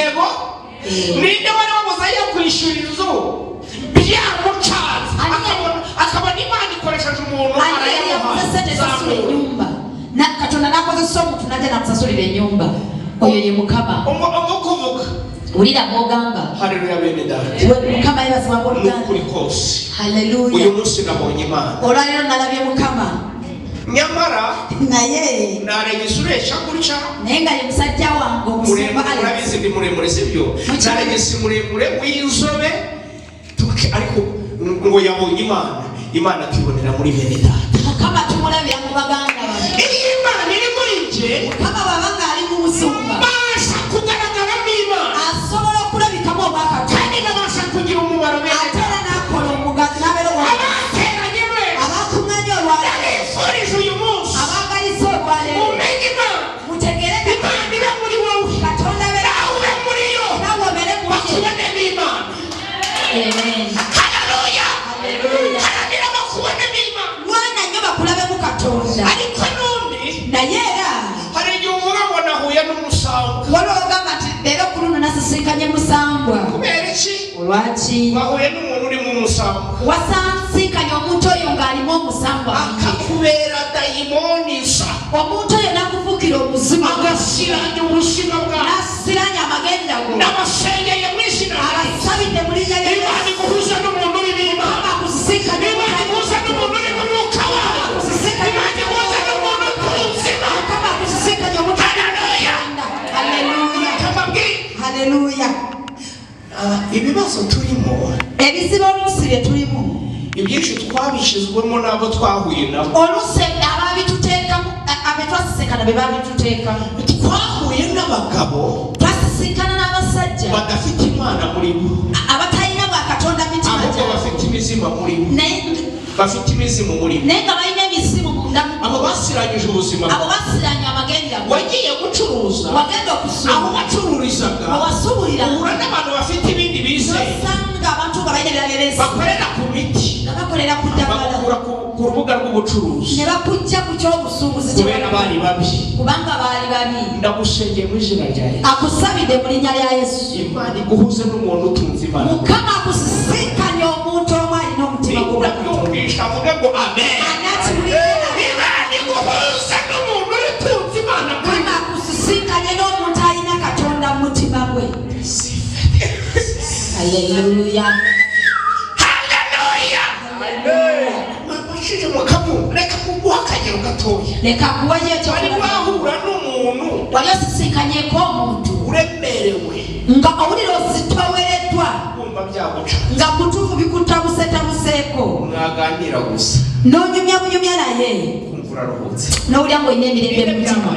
yego ninde wari wamuzaye kwishura inzu byamucanze akabona Imana ikoresheje umuntu arayamuha nyumba na Katonda nakoze somo tunaje namusasulira nyumba oyo ye Mukama umukuvuga urira mogamba haleluya bene data Mukama yabazwa boganda kuri kose haleluya uyu munsi nabonye Imana oralero nalabye Mukama nyamara naye naregesuresha gutya nenga ye musajja wango musumba murabizi ndi muremure sibyo naregesi muremure w'inzobe ariko ngo yabonye Imana tubonera muri bene data Mukama tumurabira mu baganga Imana iri muri nje Mukama babanga ari mu musumba basha kugaragara Imana asobora kurabikamo bakatu kandi nabasha kugira umumaro bene atera nakora umugazi nabero abateranye be abakumwanyo rwale forije uyu munsi abangarizo rwale umenye Imana mutegereka Imana iri muri wowe Katonda bera nawe muri yo nawe bere mu bakubone Imana amen haleluya haleluya haleluya bakubone Imana mwana nyoba kulabe mu Katonda ariko nundi nayera hari igihe uvuga ngo nahuye n'umusangwa waloga ati rero kuruno nasisinkanye musangwa kubera iki olwaki wahuye n'umuntu uri mu musangwa wasansikanye omuntu oyo ng'alimu omusangwa akakubera dayimoni nsa omuntu oyo nakuvukira obuzima agasiranya ubuzima bwawe nasiranya amagenda go n'abasengeye mu izina abasabidde mu linnya lya Imana iguhuza n'umuntu uri n'Imana akusisikanye Imana iguhuza n'umuntu uri mu mwuka wawe Imana iguhuza n'umuntu k'ubuzima Mukama akusisikanye omuntu haleluya haleluya haleluya ibibazo turimo ebizibu oluusi bye tulimu ibyinshi twabishizwemo n'abo twahuye nabo oluusi ababituteekamu abetwasisikana be babituteekamu twahuye n'abagabo twasisikana n'abasajja badafite Imana muri bo abatalina bwa Katonda mitima ahubwo bafite imizima muri bo bafite imizimu muri bo naye nga balina emisimu mundamu abo basiranyije ubuzima abo basiranya amagenda wagiye gucuruza wagenda okusoma abo bacururizaga owasuubulira uhura n'abantu bafite ibindi bizeye osanga abantu nga balina biragiresi bakorera ku miti nga bakolera ku ddagala bakura ku rubuga rw'ubucuruzi ne bakujja ku ky'obusuubuzi kubera bali babi kubanga baali babi ndagusengeye mu izina rya Yesu akusabidde mu linnya lya Yesu Imana iguhuze n'umuntu utunze Imana Mukama akusisikanye omuntu omu alina omutima ndabyumvisha avuge ngo amen Imana iguhuze n'umuntu utunze Imana Mukama akusisikanye n'omuntu alina Katonda mu mutima gwe haleluya mabashije mukamu reka kuguha akagero gatoya leka kuwaje ekyo wari wahura n'umuntu wali osisikanyeko omuntu uremerewe nga owulira ositowereddwa kumva byaguca nga mutuufu bikutabusetabuseeko mwaganira gusa n'onyumya bunyumya naye kumva uraruhutse n'owulya ng'olina emirembe mu mutima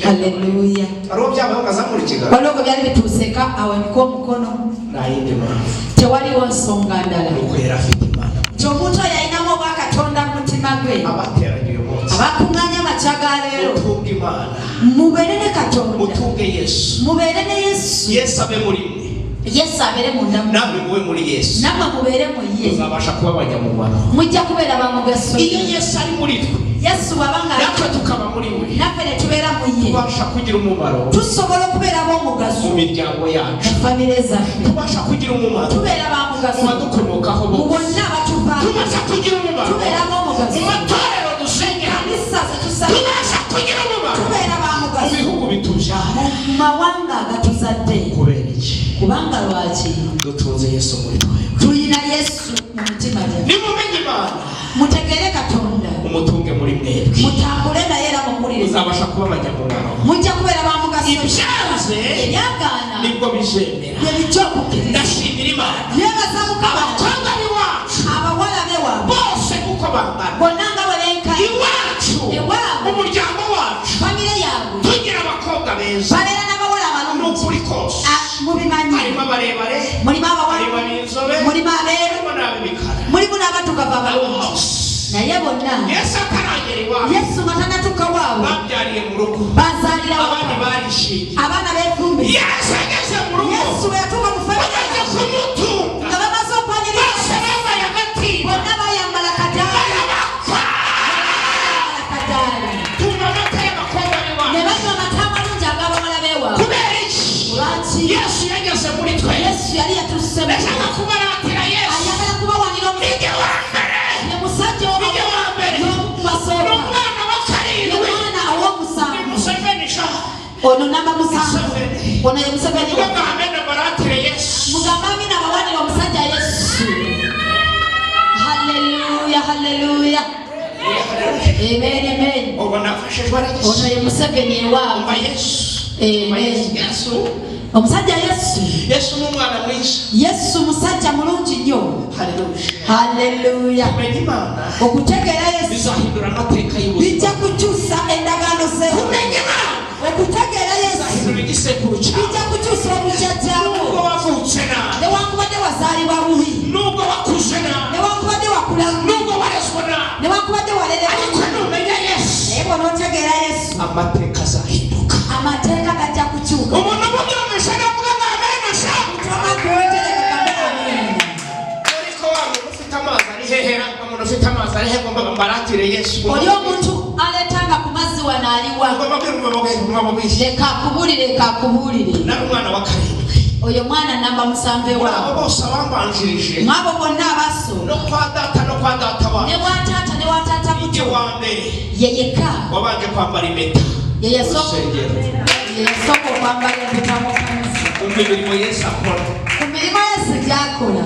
haleluya hariho byabaho ngazamura ikiganza waliwo gwe byali bituuseka awanika omukono nayindi mpamvu tewaliwo nsonga ndala nuko yari afite Imana nti omuntu oyo alinamu obwa Katonda mu mutima gwe abateranye uyu munsi abakuŋŋaanya amakya ga leero mutunge Imana mubeere ne Katonda mutunge Yesu mubeere ne Yesu Yesu abe muri mwe Yesu abeere munda mu namwe mube muri Yesu nammwe mubeere mu ye muzabasha kuba abanyamubano mujja kubeera bamugaso iyo Yesu ari muri twe Yesu bw'abanga natwe tukaba muri we naffe ne tubeera mu ye tubasha kugira umumaro tusobola okubeera b'omugaso mu miryango yacu mu famire zaffe tubasha kugira umumaro tubeera bamugaso mu badukomokaho mu bose bonna abatuvaako tubasha kugira umumaro tubeera b'omugaso mu matorero dusengeramo kanisa ze tusaba tubasha kugira umumaro tubeera mu bamugaso bihugu bitubyara mu mawanga agatuzadde kubera iki kubanga lwaki dutunze Yesu muri twe tulina Yesu mu mutima gyaffe nimumenye Imana mutegeere Katonda umutunge muri mwebwe mutambule naye era mumuwulirize muzabasha kuba abanyamubano mujja kubeera bamugaso ibyanze ebyagaana nibwo bizemera bye bijja okukkiriza ndashimira Imana yebaza Mukama abakobwa b'iwacu abawala bewaabwe bose uko bangana bonna nga bwe benkana iwacu ewaabwe mu muryango wacu famire yaabwe tugira abakobwa beza babeera n'abawala abalungi n'ukuri kose mubimanyi harimo abarebare mulimu abawala harimo ab'inzobe mulimu abeeru harimo n'ab'imikara mulimu n'abatukuvu abalungi bose naye bonna Yesu ataragera iwacu Yesu nga tanatuuka waabwe babyariye mu rugo bazaalira abandi barishimye abaana beefumbi Yesu ageze mu rugo Yesu bwe yatuuka mu famire bamaze kumutunga nga bamaze okwaniriza bose bambaye agatiba bonna bayambala kadaali kadaali tunywa amata y'abakobwa ne b'iwacu banywa amata amalungi ag'abawala beewaabwe kubera iki lwaki Yesu namba musanvu ono ye Museveni mugambe baratire Yesu mugambi na bawani wa musajja Yesu. Hallelujah, hallelujah. Amen, amen. Ono ye Museveni wa Yesu. Amen. Omusajja Yesu n'umwana mwiza. Yesu musajja mulungi nnyo. Hallelujah. Okutegeera Yesu bizahindura amateeka y'ubuzima. bijja kukyusa endagaano ze. Okutegeera Yesu bijja kukyusa obujjajjaawo. Nubwo wavutse nabi, newankubadde wazaalibwa bubi, nubwo wakuze nabi, newankubadde wakula bubi, nubwo waleswa nabi, newankubadde walera ariko n'omenya Yesu, naye bw'onootegeera Yesu amateeka azahinduka. amateeka gajja kukyuka. Umuntu mubyumvise n'avuga ngo amen sha. Mutoma kuwetereka kambe amen. Ariko wangu ufite amazi ari hehera, umuntu ufite amazi ari he ngomba baratire Yesu. Oli omuntu aletanga ku mazzi wanaaliwa. Leka akubulire. Nari umwana wa karindwi. Oyo mwana namba musanve Abo waabo. bose abambanjirije. Mwabo bonna abaso. No kwa data wa. Ne watata Ije buto. wa mbere. Yeyeka. Wabanje kwambara impeta. Yeyesoko kwambala empeta mu kanisa. Imirimo Yesu akora. Ku mirimo Yesu gy'akola.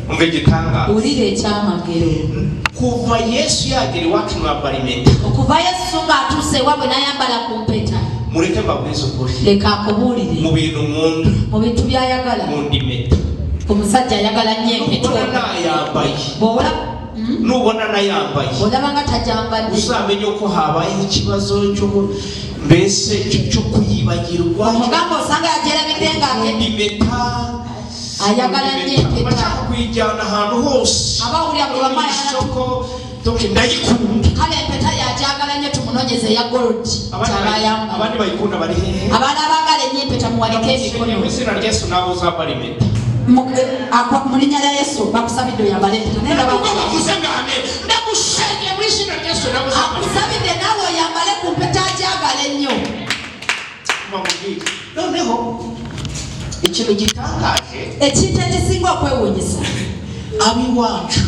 Umve igitangaza. Ulire ekyamagero. Kuva Yesu yagera iwacu mwambara impeta. Okuva Yesu ng'atuuse ewaabwe n'ayambala ku mpeta. Mureke mbabwize ukuri. Leka akubulire. Mu bintu nkunda. Mu bintu by'ayagala. Nkunda impeta. Omusajja ayagala nnyo empeta. Nubona nayambaye. Olaba nga tajambadde. Uzamenye ko habayeho ikibazo mbese cyo kuyibagirwa. Omugamba osanga yagerabidde impeta. Ayagala nnyo empeta. Bashaka kuyijyana ahantu hose. Abawulira buli wamu ayagala ndayikunda. Kale empeta yagyagala nnyo tumunoonyeze ya gold. Abandi bayikunda bari hehe? Abaana abagala ennyo empeta muwalike emikono. Mu izina rya Yesu nabo uzambara impeta. Mu linnya lya Yesu bakusabidde oyambale empeta. Ndakusenge mu izina rya Yesu nabo uzambara. Akusabidde naawe oyambale ku mpeta agyagala ennyo. Noneho ikintu gitangaje, ekintu ekisinga okwewuunyisa, ab'iwacu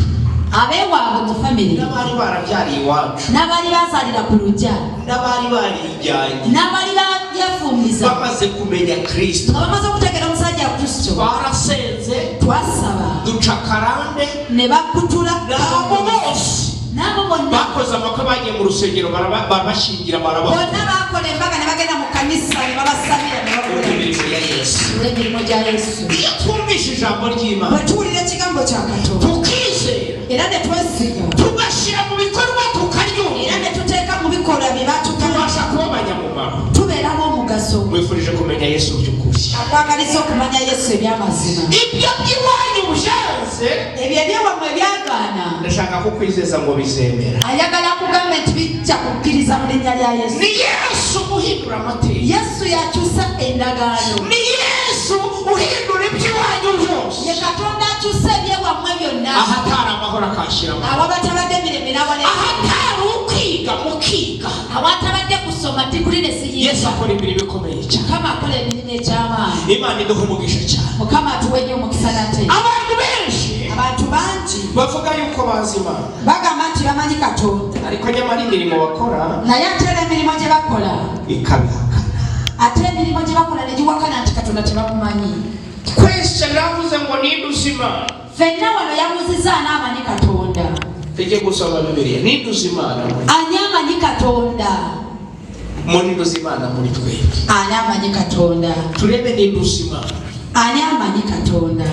abeewaabwe mu famire n'abali barabyariye iwacu n'abali bazaalira ku lujja n'abali barijyanye n'abali bajefumbiza bamaze kumenya Kristo, nga bamaze okutegeera omusajja Kristo, twarasenze twasaba duca karande ne bakutula n'abo bose n'abo bonna bakoze amakwe bagiye mu rusengero barabashingira bonna bakola embaga ne bagenda mu kanisa ne babasabira ne bakola imirimo ya Yesu. emirimo gya Yesu. Iyo twumvise ijambo ry'Imana bwe tuwulira ekigambo kya Katonda tukizera era ne twesiga tugashyira mu bikorwa tukaryumva era ne tuteeka mu bikolwa bye batukana tubasha kuba abanyamumaro. tubeera b'omugaso. Mwifurije kumenya Yesu by'ukuri. Akwagaliza okumanya Yesu eby'amazima. Ibyo by'iwanyu byanze, ebyo eby'ewammwe byagaana, ndashaka kukwizeza ngo bizemera. ayagala kugamba nti bijja kukkiriza mu linnya lya Yesu. Ni Yesu uhindura amateka. Yesu yakyusa endagaano. Ni Yesu uhindura iby'iwanyu byose. Ye Katonda akyusa eby'ewammwe byonna. Ahatari amahoro akashyiramo. Awabatabadde emirembe n'abone. Ahatari ukwiga mukiga. Awatabadde kusoma diguli ne siyinza. Yesu akora imirimo ikomeye cyane. Mukama akola emirimu eky'amaanyi. Imana iduha umugisha cyane. Mukama atuwe nnyo omukisa nate. Abantu benshi abantu bangi bavuga yuko bazi Imana, bagamba nti bamanyi Katonda, ariko nyamara imirimo bakora naye ate emirimu gye bakola ikabihakana. ate emirimu gye bakola ne giwakana nti Katonda tebamumanyi. Twese navuze ngo ninduza Imana. Ffenna wano yabuuzizza ani amanyi Katonda? Tujye gusoma Bibiliya. Ninduza Imana. Ani amanyi Katonda? Ninduza Imana muri twebwe. Ani amanyi Katonda? Turebe ninduza Imana. Ani amanyi Katonda?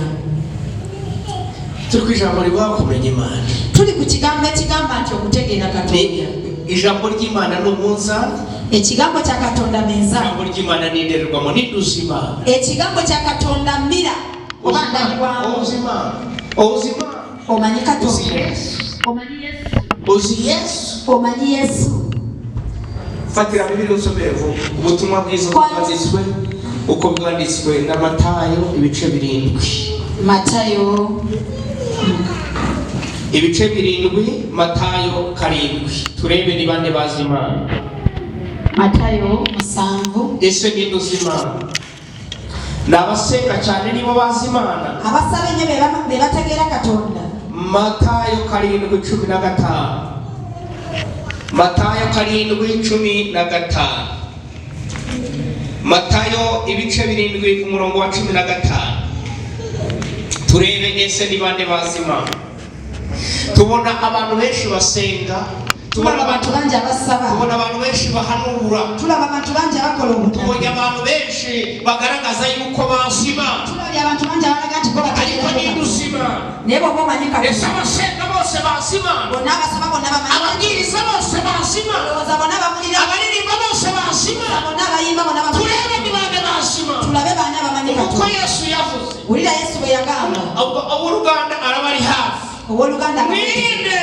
Turi ku ijambo rivuga kumenya Imana. Tuli ku kigambo ekigamba nti okutegeera Katonda. Ijambo ry'Imana ni umunzani. Ekigambo kya Katonda minzaani. Ijambo ry'Imana ni indorerwamo. Ninduza Imana. Ekigambo kya Katonda mmira. Oba ndabirwamu. Ozima. Omanyi Katonda. Uzi Yesu. Omanyi Yesu. Uzi Yesu. Omanyi Yesu. Fatira Bibiliya usomereho ubutumwa bwiza bwanditswe uko bwanditswe na Matayo ibice 7. Matayo ibice 7, Matayo 7. Turebe ni bande bazi Imana. Matayo 7. Ese ninduza Imana. Nabasenga cyane nibo bazi Imana. Abasaba nnyo be bategeera Katonda. Matayo 7:15. Matayo 7:15. Matayo ibice 7 umurongo wa 15. Turebe ese ni bande bazima. Tubona abantu benshi basenga, tubona abantu banje abasaba, tubona abantu benshi bahanura, tubona abantu banje bakora ubutaka, tubona abantu benshi bagaragaza yuko basima, tubona abantu banje baragati ko ariko ni ubuzima nebo bo manyika ese abasenga bose basima, bona abasaba bona bamanyika, ababwiriza bose basima, bona bamurira, abaririmba bose basima, bona abayimba bona bamanyika, turebe ni bande basima, turabe bana bamanyika uko Yesu yavuze, urira Yesu bwe yagamba abo Ruganda arabari hafi, uwo Ruganda mwirinde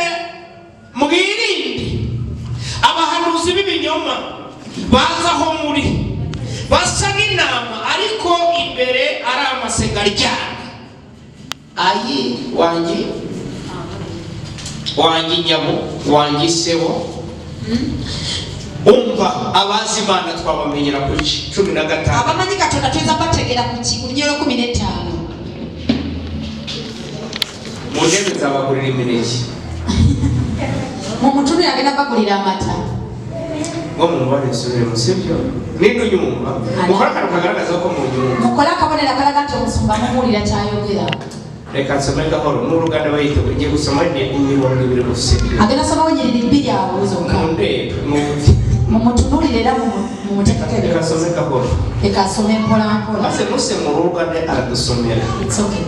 abahanuzi b'ibinyoma bazaho muri basa n'intama ariko imbere ari amasega aryana. Ayi wangi nyamo wangi sebo umva abazi Imana twabamenyera ku 15 abamanyika tuza bategera ku kinyoro 15 mu ndebe z'abagurira imineke mu mutuno yagenda bagurira amata ngo mubare sure musibyo nindo nyumva mukora kagaragaza ko mu nyumva mukora kabonera karagato musumba mumurira cyayogera reka nsome gahoro n'Uruganda bayitewe ngiye gusoma imirongo 2 musibyo agenda soma wonyirira imbiri yawe uzoka mu mutunurire ra mu mutekake reka nsome gahoro reka some mpola ase muse mu Ruganda aradusomera. It's okay.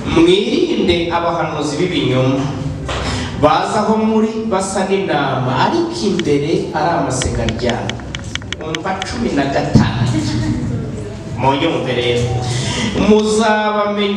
Mwirinde abahanuzi b'ibinyoma bazaho muri basa n'intama ariko imbere ari amasega aryana. Umva 15 mu nyumve rero muzabamenye